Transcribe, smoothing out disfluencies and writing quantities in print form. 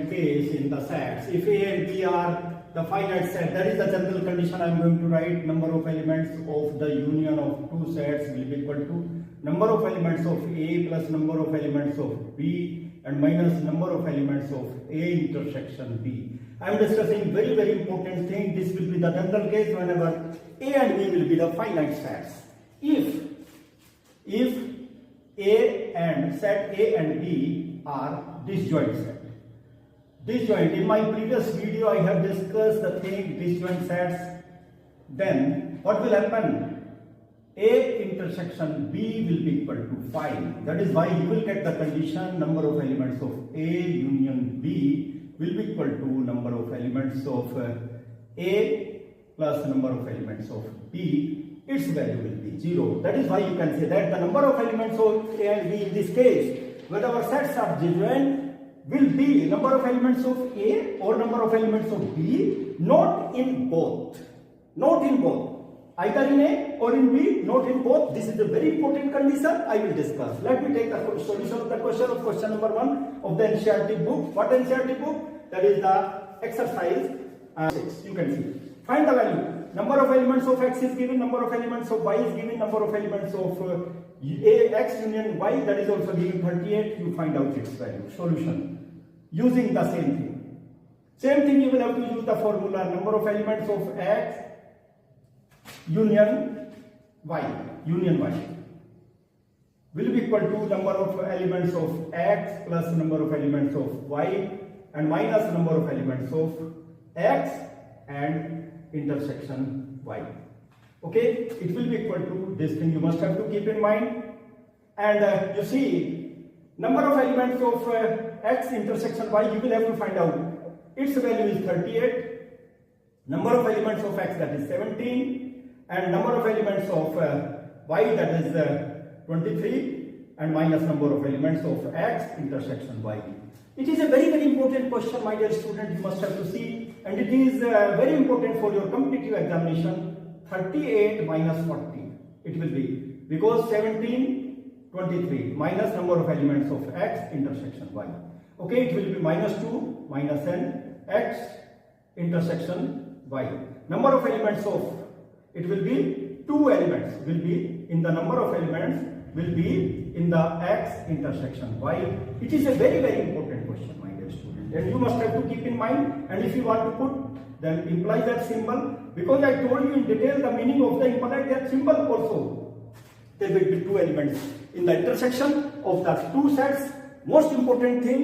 case in the sets. If A and B are the finite set, that is the general condition I am going to write. Number of elements of the union of two sets will be equal to number of elements of A plus number of elements of B and minus number of elements of A intersection B. I am discussing very important thing. This will be the general case whenever A and B will be the finite sets. If A and set A and B are disjoint set. Disjoint. In my previous video, I have discussed the thing disjoint sets. Then what will happen? A intersection B will be equal to 5. That is why you will get the condition number of elements of A union B will be equal to number of elements of A plus number of elements of B. Its value will be 0. That is why you can say that the number of elements of A and B in this case, when our sets are disjoint, will be number of elements of A or number of elements of B, not in both. Not in both. Either in A or in B, not in both. This is a very important condition I will discuss. Let me take the solution of the question number 1 of the NCERT book. What NCERT book? That is the exercise 6. You can see. Find the value. Number of elements of X is given, number of elements of Y is given, number of elements of X union Y, that is also given 38. You find out its value. Solution. Using the same thing. Same thing you will have to use the formula. Number of elements of X union Y will be equal to number of elements of X plus number of elements of Y and minus number of elements of X and intersection Y. Okay, it will be equal to this thing. You must have to keep in mind. And you see, number of elements of X intersection Y, you will have to find out. Its value is 38. Number of elements of X, that is 17. And number of elements of Y, that is 23. And minus number of elements of X intersection Y. It is a very important question, my dear student. You must have to see. And it is very important for your competitive examination. 38 minus 40. It will be. Because 17, 23. Minus number of elements of X intersection Y. Okay, it will be minus 2, minus n, X intersection Y. Number of elements of, it will be 2 elements. Will be in the number of elements will be in the X intersection Y. It is a very important question, my dear student. And you must have to keep in mind. And if you want to put, then imply that symbol. Because I told you in detail the meaning of the imply that symbol also. There will be 2 elements in the intersection of the 2 sets. Most important thing.